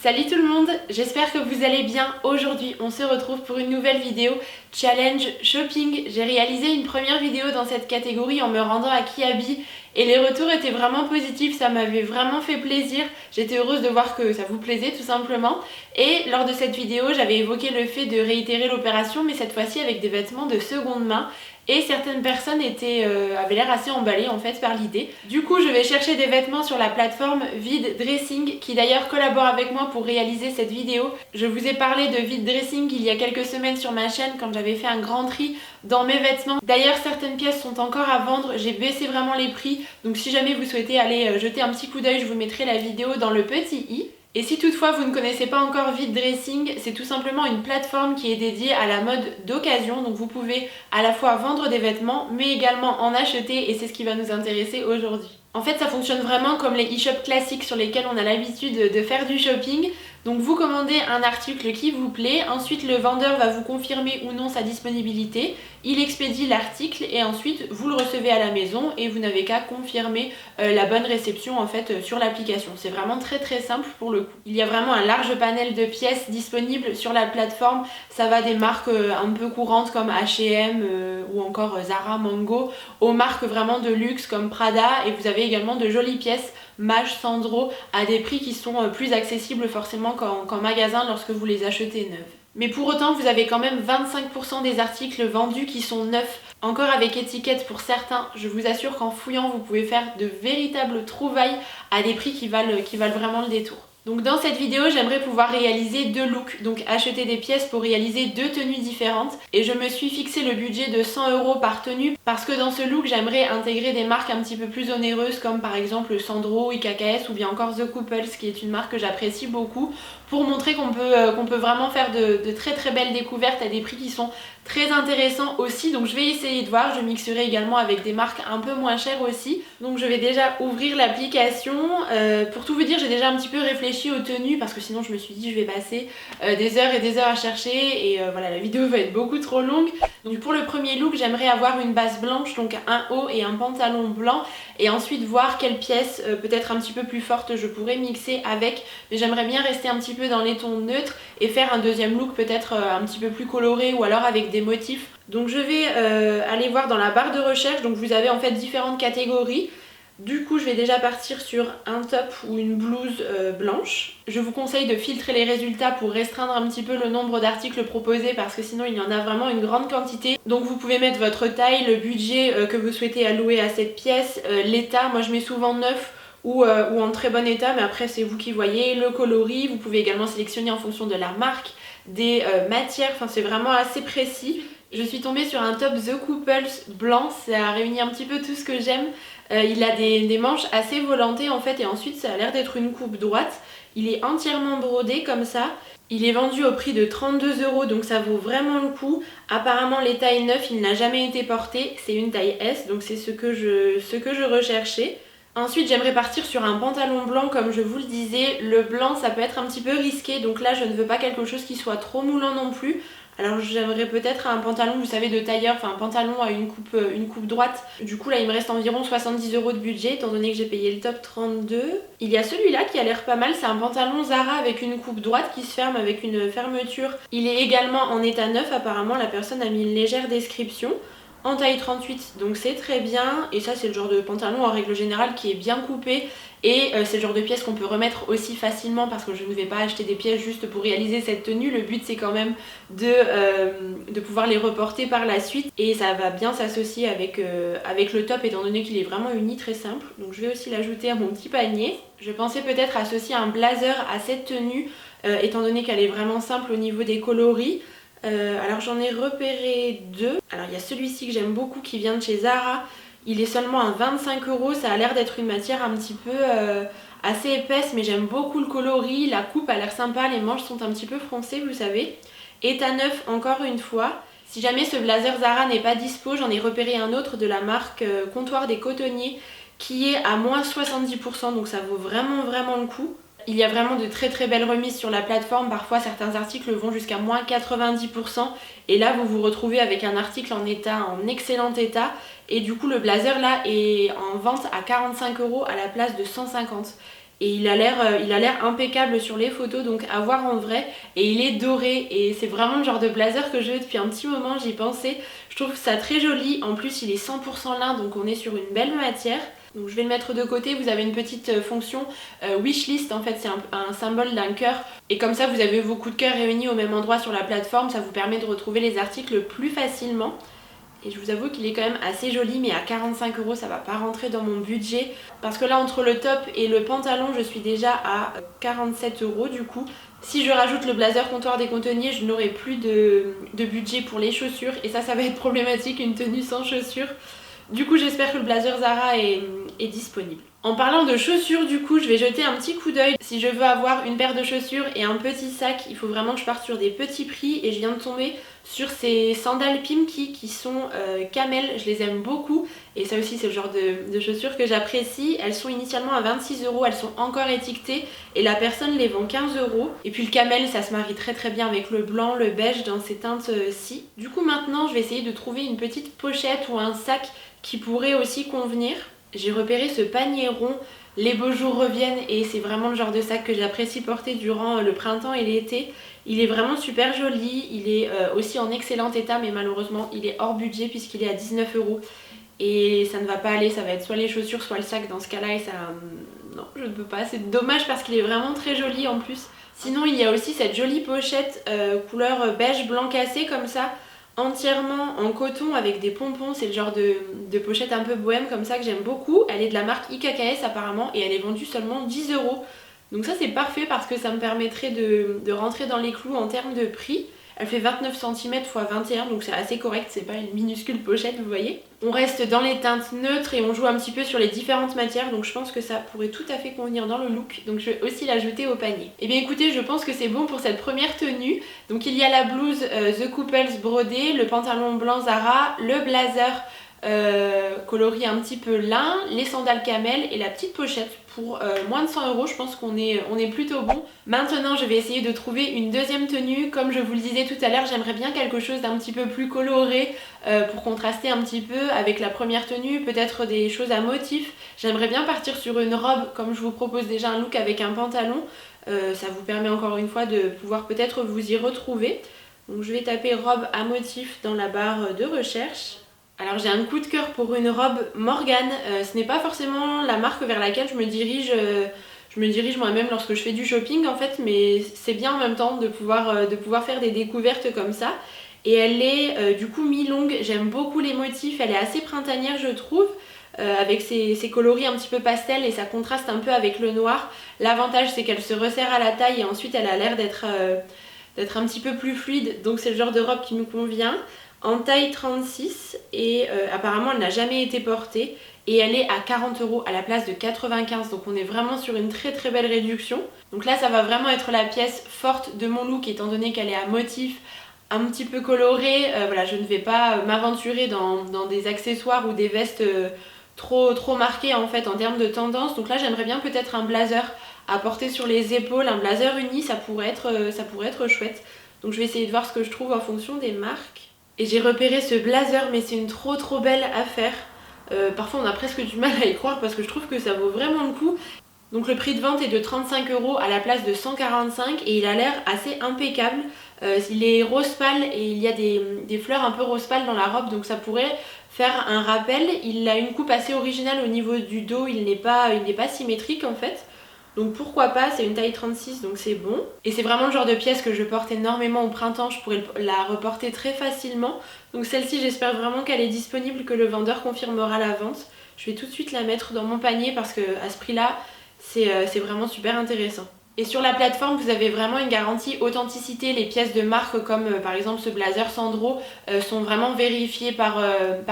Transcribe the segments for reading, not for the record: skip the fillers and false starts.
Salut tout le monde, j'espère que vous allez bien. Aujourd'hui on se retrouve pour une nouvelle vidéo challenge shopping. J'ai réalisé une première vidéo dans cette catégorie en me rendant à Kiabi et les retours étaient vraiment positifs, ça m'avait vraiment fait plaisir. J'étais heureuse de voir que ça vous plaisait tout simplement. Et lors de cette vidéo j'avais évoqué le fait de réitérer l'opération, mais cette fois-ci avec des vêtements de seconde main. Et certaines personnes avaient l'air assez emballées en fait par l'idée. Du coup je vais chercher des vêtements sur la plateforme Vide Dressing qui d'ailleurs collabore avec moi pour réaliser cette vidéo. Je vous ai parlé de Vide Dressing il y a quelques semaines sur ma chaîne quand j'avais fait un grand tri dans mes vêtements. D'ailleurs certaines pièces sont encore à vendre, j'ai baissé vraiment les prix. Donc si jamais vous souhaitez aller jeter un petit coup d'œil, je vous mettrai la vidéo dans le petit i. Et si toutefois vous ne connaissez pas encore Vide Dressing, c'est tout simplement une plateforme qui est dédiée à la mode d'occasion. Donc vous pouvez à la fois vendre des vêtements mais également en acheter, et c'est ce qui va nous intéresser aujourd'hui. En fait ça fonctionne vraiment comme les e-shops classiques sur lesquels on a l'habitude de faire du shopping. Donc vous commandez un article qui vous plaît, ensuite le vendeur va vous confirmer ou non sa disponibilité, il expédie l'article et ensuite vous le recevez à la maison et vous n'avez qu'à confirmer la bonne réception en fait sur l'application. C'est vraiment très simple pour le coup. Il y a vraiment un large panel de pièces disponibles sur la plateforme. Ça va des marques un peu courantes comme H&M ou encore Zara, Mango, aux marques vraiment de luxe comme Prada, et vous avez également de jolies pièces Maje, Sandro à des prix qui sont plus accessibles forcément qu'en magasin lorsque vous les achetez neuves. Mais pour autant vous avez quand même 25% des articles vendus qui sont neufs, encore avec étiquette pour certains. Je vous assure qu'en fouillant vous pouvez faire de véritables trouvailles à des prix qui valent vraiment le détour. Donc dans cette vidéo j'aimerais pouvoir réaliser deux looks, donc acheter des pièces pour réaliser deux tenues différentes, et je me suis fixé le budget de 100 € par tenue parce que dans ce look j'aimerais intégrer des marques un petit peu plus onéreuses comme par exemple Sandro, IKKS ou bien encore The Couples qui est une marque que j'apprécie beaucoup, pour montrer qu'on peut vraiment faire de très belles découvertes à des prix qui sont très intéressants aussi. Donc je vais essayer de voir, je mixerai également avec des marques un peu moins chères aussi. Donc je vais déjà ouvrir l'application. Pour tout vous dire, j'ai déjà un petit peu réfléchi aux tenues parce que sinon je me suis dit je vais passer des heures et des heures à chercher et voilà, la vidéo va être beaucoup trop longue. Donc pour le premier look j'aimerais avoir une base blanche, donc un haut et un pantalon blanc, et ensuite voir quelle pièce peut-être un petit peu plus forte je pourrais mixer avec, mais j'aimerais bien rester un petit peu dans les tons neutres et faire un deuxième look peut-être un petit peu plus coloré ou alors avec des motifs. Donc je vais aller voir dans la barre de recherche, donc vous avez en fait différentes catégories. Du coup je vais déjà partir sur un top ou une blouse blanche. Je vous conseille de filtrer les résultats pour restreindre un petit peu le nombre d'articles proposés parce que sinon il y en a vraiment une grande quantité. Donc vous pouvez mettre votre taille, le budget que vous souhaitez allouer à cette pièce, l'état, moi je mets souvent neuf ou en très bon état, mais après c'est vous qui voyez, le coloris. Vous pouvez également sélectionner en fonction de la marque, des matières, enfin c'est vraiment assez précis. Je suis tombée sur un top The Couples blanc, ça réunit un petit peu tout ce que j'aime. Il a des manches assez volantées en fait, et ensuite ça a l'air d'être une coupe droite. Il est entièrement brodé comme ça. Il est vendu au prix de 32 €, donc ça vaut vraiment le coup. Apparemment les tailles 9, il n'a jamais été porté, c'est une taille S, donc c'est ce que je recherchais. Ensuite j'aimerais partir sur un pantalon blanc comme je vous le disais. Le blanc ça peut être un petit peu risqué, donc là je ne veux pas quelque chose qui soit trop moulant non plus. Alors j'aimerais peut-être un pantalon, vous savez, de tailleur, enfin un pantalon à une coupe droite. Du coup là il me reste environ 70 € de budget étant donné que j'ai payé le top 32. Il y a celui-là qui a l'air pas mal, c'est un pantalon Zara avec une coupe droite qui se ferme avec une fermeture. Il est également en état neuf, apparemment la personne a mis une légère description. En taille 38, donc c'est très bien, et ça c'est le genre de pantalon en règle générale qui est bien coupé, et c'est le genre de pièces qu'on peut remettre aussi facilement parce que je ne vais pas acheter des pièces juste pour réaliser cette tenue. Le but c'est quand même de pouvoir les reporter par la suite, et ça va bien s'associer avec le top étant donné qu'il est vraiment uni, très simple. Donc je vais aussi l'ajouter à mon petit panier. Je pensais peut-être associer un blazer à cette tenue étant donné qu'elle est vraiment simple au niveau des coloris. Alors j'en ai repéré deux. Alors il y a celui-ci que j'aime beaucoup qui vient de chez Zara. Il est seulement à 25 €. Ça a l'air d'être une matière un petit peu assez épaisse, mais j'aime beaucoup le coloris. La coupe a l'air sympa, les manches sont un petit peu froncées, vous savez. État neuf encore une fois. Si jamais ce blazer Zara n'est pas dispo, j'en ai repéré un autre de la marque Comptoir des Cotonniers qui est à moins 70%, donc ça vaut vraiment le coup. Il y a vraiment de très belles remises sur la plateforme. Parfois certains articles vont jusqu'à moins 90%, et là vous vous retrouvez avec un article en excellent état, et du coup le blazer là est en vente à 45 € à la place de 150. et il a l'air impeccable sur les photos, donc à voir en vrai. Et il est doré et c'est vraiment le genre de blazer que je veux depuis un petit moment, j'y pensais. Je trouve ça très joli, en plus il est 100% lin, donc on est sur une belle matière. Donc je vais le mettre de côté, vous avez une petite fonction wishlist, en fait c'est un symbole d'un cœur. Et comme ça vous avez vos coups de cœur réunis au même endroit sur la plateforme, ça vous permet de retrouver les articles plus facilement. Et je vous avoue qu'il est quand même assez joli, mais à 45 € ça va pas rentrer dans mon budget. Parce que là entre le top et le pantalon je suis déjà à 47 € du coup. Si je rajoute le blazer comptoir des contenus, je n'aurai plus de budget pour les chaussures. Et ça va être problématique, une tenue sans chaussures. Du coup j'espère que le blazer Zara est disponible. En parlant de chaussures du coup, je vais jeter un petit coup d'œil. Si je veux avoir une paire de chaussures et un petit sac, il faut vraiment que je parte sur des petits prix. Et je viens de tomber sur ces sandales Pimkie qui sont camel, je les aime beaucoup. Et ça aussi c'est le genre de chaussures que j'apprécie. Elles sont initialement à 26 €, elles sont encore étiquetées et la personne les vend 15 €. Et puis le camel ça se marie très très bien avec le blanc, le beige dans ces teintes-ci. Du coup maintenant je vais essayer de trouver une petite pochette ou un sac qui pourrait aussi convenir. J'ai repéré ce panier rond, les beaux jours reviennent et c'est vraiment le genre de sac que j'apprécie porter durant le printemps et l'été. Il est vraiment super joli, il est aussi en excellent état mais malheureusement il est hors budget puisqu'il est à 19 € et ça ne va pas aller, ça va être soit les chaussures soit le sac dans ce cas là et ça... non je ne peux pas, c'est dommage parce qu'il est vraiment très joli en plus. Sinon il y a aussi cette jolie pochette couleur beige blanc cassé comme ça, entièrement en coton avec des pompons, c'est le genre de pochette un peu bohème comme ça que j'aime beaucoup. Elle est de la marque IKKS apparemment et elle est vendue seulement 10 €. Donc ça c'est parfait parce que ça me permettrait de rentrer dans les clous en termes de prix. Elle fait 29 cm x 21 donc c'est assez correct, c'est pas une minuscule pochette vous voyez. On reste dans les teintes neutres et on joue un petit peu sur les différentes matières donc je pense que ça pourrait tout à fait convenir dans le look. Donc je vais aussi l'ajouter au panier. Et bien écoutez je pense que c'est bon pour cette première tenue. Donc il y a la blouse The Couples brodée, le pantalon blanc Zara, le blazer coloris un petit peu lin, les sandales camel et la petite pochette pour moins de 100 €. Je pense qu'on est plutôt bon. Maintenant je vais essayer de trouver une deuxième tenue. Comme je vous le disais tout à l'heure, j'aimerais bien quelque chose d'un petit peu plus coloré pour contraster un petit peu avec la première tenue, peut-être des choses à motifs. J'aimerais bien partir sur une robe comme je vous propose déjà un look avec un pantalon. Ça vous permet encore une fois de pouvoir peut-être vous y retrouver. Donc je vais taper robe à motifs dans la barre de recherche. Alors j'ai un coup de cœur pour une robe Morgane, ce n'est pas forcément la marque vers laquelle je me dirige moi-même lorsque je fais du shopping en fait, mais c'est bien en même temps de pouvoir faire des découvertes comme ça. Et elle est du coup mi-longue, j'aime beaucoup les motifs, elle est assez printanière je trouve, avec ses coloris un petit peu pastel et ça contraste un peu avec le noir. L'avantage c'est qu'elle se resserre à la taille et ensuite elle a l'air d'être un petit peu plus fluide, donc c'est le genre de robe qui me convient. En taille 36 et apparemment elle n'a jamais été portée et elle est à 40 € à la place de 95, donc on est vraiment sur une très très belle réduction. Donc là ça va vraiment être la pièce forte de mon look étant donné qu'elle est à motif un petit peu colorée. Voilà, je ne vais pas m'aventurer dans des accessoires ou des vestes trop marquées en fait en termes de tendance. Donc là j'aimerais bien peut-être un blazer à porter sur les épaules, un blazer uni, ça pourrait être chouette. Donc je vais essayer de voir ce que je trouve en fonction des marques. Et j'ai repéré ce blazer mais c'est une trop belle affaire. Parfois on a presque du mal à y croire parce que je trouve que ça vaut vraiment le coup. Donc le prix de vente est de 35 € à la place de 145 et il a l'air assez impeccable. Il est rose pâle et il y a des fleurs un peu rose pâle dans la robe donc ça pourrait faire un rappel. Il a une coupe assez originale au niveau du dos, il n'est pas symétrique en fait. Donc pourquoi pas, c'est une taille 36 donc c'est bon. Et c'est vraiment le genre de pièce que je porte énormément au printemps, je pourrais la reporter très facilement. Donc celle-ci j'espère vraiment qu'elle est disponible, que le vendeur confirmera la vente. Je vais tout de suite la mettre dans mon panier parce que à ce prix-là, c'est vraiment super intéressant. Et sur la plateforme, vous avez vraiment une garantie authenticité. Les pièces de marque comme par exemple ce blazer Sandro sont vraiment vérifiées par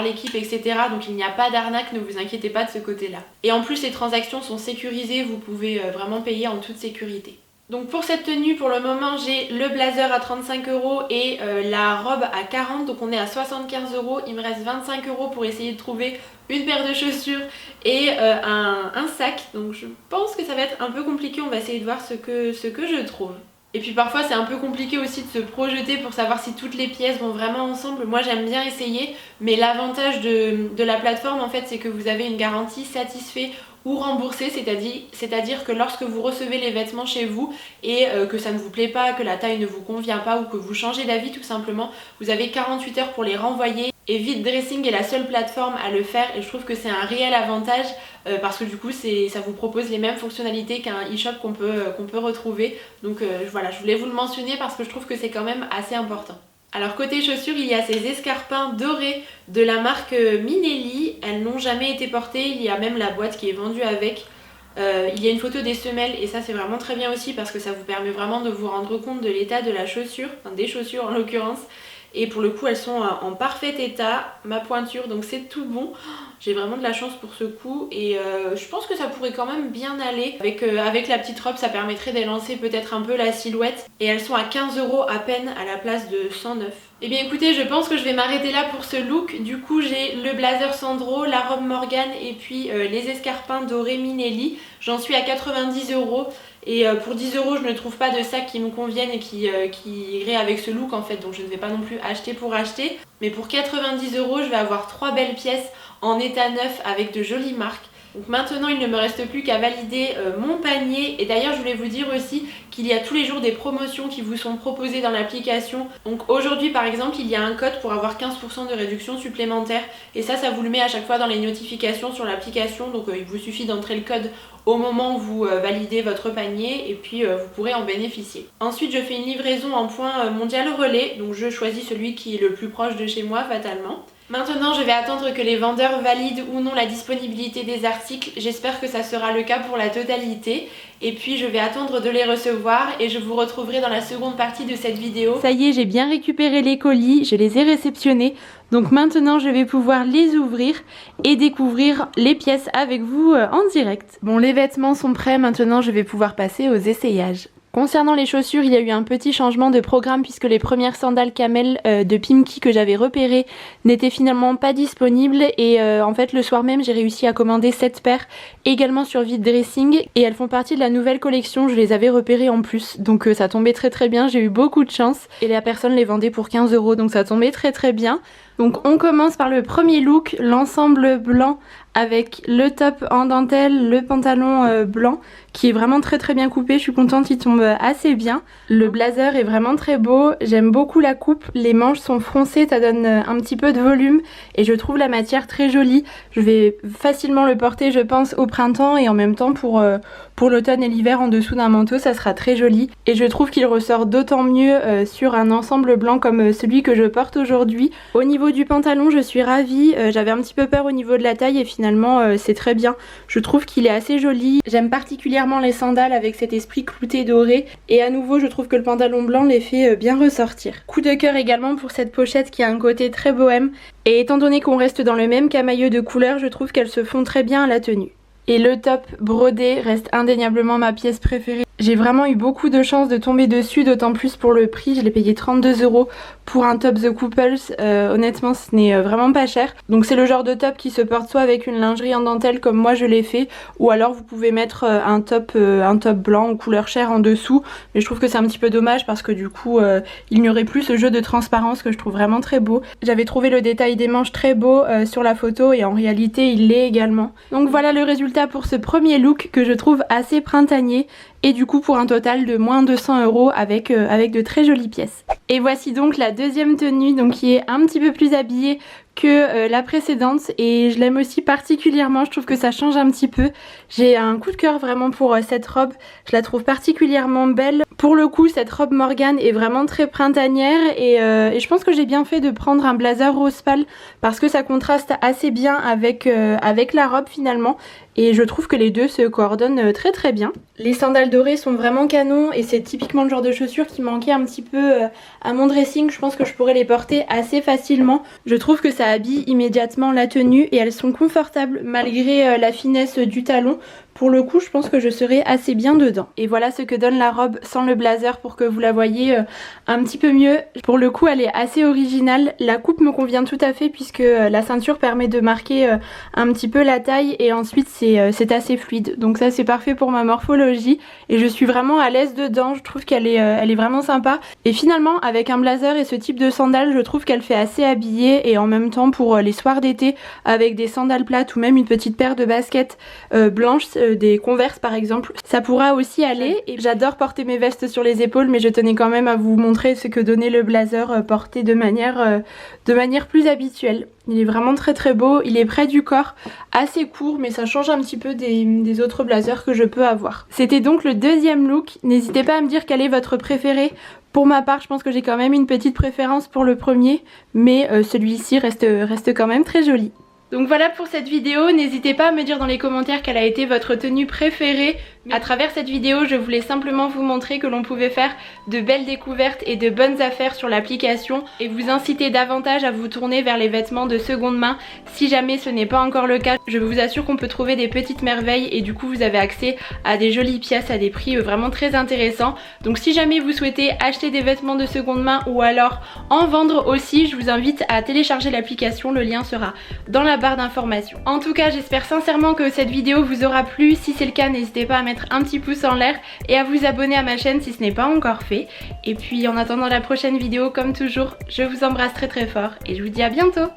l'équipe, etc. Donc il n'y a pas d'arnaque, ne vous inquiétez pas de ce côté-là. Et en plus, les transactions sont sécurisées, vous pouvez vraiment payer en toute sécurité. Donc pour cette tenue, pour le moment, j'ai le blazer à 35 € et la robe à 40 €, donc on est à 75 €. Il me reste 25 € pour essayer de trouver une paire de chaussures et un sac. Donc je pense que ça va être un peu compliqué, on va essayer de voir ce que je trouve. Et puis parfois c'est un peu compliqué aussi de se projeter pour savoir si toutes les pièces vont vraiment ensemble. Moi j'aime bien essayer, mais l'avantage de la plateforme en fait c'est que vous avez une garantie satisfait ou remboursé, c'est-à-dire que lorsque vous recevez les vêtements chez vous et que ça ne vous plaît pas, que la taille ne vous convient pas ou que vous changez d'avis tout simplement, vous avez 48 heures pour les renvoyer. Et Vide Dressing est la seule plateforme à le faire et je trouve que c'est un réel avantage parce que du coup ça vous propose les mêmes fonctionnalités qu'un e-shop qu'on peut retrouver. Donc voilà, je voulais vous le mentionner parce que je trouve que c'est quand même assez important. Alors côté chaussures, il y a ces escarpins dorés de la marque Minelli. Elles n'ont jamais été portées, il y a même la boîte qui est vendue avec. Il y a une photo des semelles et ça c'est vraiment très bien aussi parce que ça vous permet vraiment de vous rendre compte de l'état de la chaussure, enfin des chaussures en l'occurrence. Et pour le coup elles sont en parfait état, ma pointure, donc c'est tout bon. J'ai vraiment de la chance pour ce coup et je pense que ça pourrait quand même bien aller. Avec la petite robe ça permettrait d'élancer peut-être un peu la silhouette. Et elles sont à 15 € à peine à la place de 109. Et bien écoutez, je pense que je vais m'arrêter là pour ce look. Du coup j'ai le blazer Sandro, la robe Morgane et puis les escarpins dorés Minelli. J'en suis à 90 € et pour 10 € je ne trouve pas de sac qui me convienne et qui irait avec ce look en fait. Donc je ne vais pas non plus acheter pour acheter. Mais pour 90 € je vais avoir 3 belles pièces en état neuf avec de jolies marques. Donc maintenant il ne me reste plus qu'à valider mon panier. Et d'ailleurs je voulais vous dire aussi qu'il y a tous les jours des promotions qui vous sont proposées dans l'application. Donc aujourd'hui par exemple il y a un code pour avoir 15% de réduction supplémentaire. Et ça vous le met à chaque fois dans les notifications sur l'application. Donc il vous suffit d'entrer le code au moment où vous validez votre panier et puis vous pourrez en bénéficier. Ensuite je fais une livraison en point mondial relais. Donc je choisis celui qui est le plus proche de chez moi fatalement. Maintenant je vais attendre que les vendeurs valident ou non la disponibilité des articles, j'espère que ça sera le cas pour la totalité. Et puis je vais attendre de les recevoir et je vous retrouverai dans la seconde partie de cette vidéo. Ça y est, j'ai bien récupéré les colis, je les ai réceptionnés. Donc maintenant je vais pouvoir les ouvrir et découvrir les pièces avec vous en direct. Bon, les vêtements sont prêts, maintenant je vais pouvoir passer aux essayages. Concernant les chaussures, il y a eu un petit changement de programme puisque les premières sandales camel de Pimki que j'avais repérées n'étaient finalement pas disponibles et en fait le soir même j'ai réussi à commander 7 paires également sur Vide Dressing et elles font partie de la nouvelle collection, je les avais repérées en plus donc ça tombait très bien, j'ai eu beaucoup de chance et la personne les vendait pour 15 € donc ça tombait très bien. Donc on commence par le premier look, l'ensemble blanc avec le top en dentelle, le pantalon blanc qui est vraiment très bien coupé, je suis contente, il tombe assez bien. Le blazer est vraiment très beau, j'aime beaucoup la coupe, les manches sont froncées, ça donne un petit peu de volume et je trouve la matière très jolie. Je vais facilement le porter je pense au printemps et en même temps pour l'automne et l'hiver en dessous d'un manteau ça sera très joli. Et je trouve qu'il ressort d'autant mieux sur un ensemble blanc comme celui que je porte aujourd'hui. Au niveau du pantalon je suis ravie, j'avais un petit peu peur au niveau de la taille et finalement c'est très bien. Je trouve qu'il est assez joli, j'aime particulièrement les sandales avec cet esprit clouté doré et à nouveau je trouve que le pantalon blanc les fait bien ressortir. Coup de cœur également pour cette pochette qui a un côté très bohème et étant donné qu'on reste dans le même camailleux de couleurs, je trouve qu'elles se font très bien à la tenue. Et le top brodé reste indéniablement ma pièce préférée. J'ai vraiment eu beaucoup de chance de tomber dessus, d'autant plus pour le prix, je l'ai payé 32 € pour un top The Couples, honnêtement ce n'est vraiment pas cher. Donc c'est le genre de top qui se porte soit avec une lingerie en dentelle comme moi je l'ai fait, ou alors vous pouvez mettre un top blanc ou couleur chair en dessous, mais je trouve que c'est un petit peu dommage parce que du coup il n'y aurait plus ce jeu de transparence que je trouve vraiment très beau. J'avais trouvé le détail des manches très beau sur la photo et en réalité il l'est également. Donc voilà le résultat pour ce premier look que je trouve assez printanier. Et du coup pour un total de moins de 100 € avec de très jolies pièces. Et voici donc la deuxième tenue donc qui est un petit peu plus habillée que la précédente et je l'aime aussi particulièrement, je trouve que ça change un petit peu. J'ai un coup de cœur vraiment pour cette robe, je la trouve particulièrement belle. Pour le coup cette robe Morgane est vraiment très printanière et je pense que j'ai bien fait de prendre un blazer rose pâle parce que ça contraste assez bien avec la robe finalement. Et je trouve que les deux se coordonnent très bien. Les sandales dorées sont vraiment canon et c'est typiquement le genre de chaussures qui manquait un petit peu à mon dressing. Je pense que je pourrais les porter assez facilement. Je trouve que ça habille immédiatement la tenue et elles sont confortables malgré la finesse du talon. pour le coup je pense que je serai assez bien dedans. Et voilà ce que donne la robe sans le blazer pour que vous la voyez un petit peu mieux. Pour le coup elle est assez originale, la coupe me convient tout à fait puisque la ceinture permet de marquer un petit peu la taille et ensuite c'est assez fluide. Donc ça c'est parfait pour ma morphologie et je suis vraiment à l'aise dedans, je trouve qu'elle est vraiment sympa. Et finalement avec un blazer et ce type de sandales je trouve qu'elle fait assez habillée et en même temps pour les soirs d'été avec des sandales plates ou même une petite paire de baskets blanches, des Converse par exemple, ça pourra aussi aller. Et j'adore porter mes vestes sur les épaules mais je tenais quand même à vous montrer ce que donnait le blazer porté de manière plus habituelle. Il est vraiment très très beau, il est près du corps, assez court mais ça change un petit peu des autres blazers que je peux avoir. C'était donc le deuxième look, n'hésitez pas à me dire quel est votre préféré. Pour ma part je pense que j'ai quand même une petite préférence pour le premier mais celui-ci reste quand même très joli. Donc voilà pour cette vidéo, n'hésitez pas à me dire dans les commentaires quelle a été votre tenue préférée. À travers cette vidéo, je voulais simplement vous montrer que l'on pouvait faire de belles découvertes et de bonnes affaires sur l'application et vous inciter davantage à vous tourner vers les vêtements de seconde main. Si jamais ce n'est pas encore le cas, je vous assure qu'on peut trouver des petites merveilles et du coup vous avez accès à des jolies pièces à des prix vraiment très intéressants. Donc si jamais vous souhaitez acheter des vêtements de seconde main ou alors en vendre aussi, je vous invite à télécharger l'application, le lien sera dans la barre d'informations. En tout cas, j'espère sincèrement que cette vidéo vous aura plu. Si c'est le cas, n'hésitez pas à mettre un petit pouce en l'air et à vous abonner à ma chaîne si ce n'est pas encore fait. Et puis en attendant la prochaine vidéo, comme toujours, je vous embrasse très très fort et je vous dis à bientôt.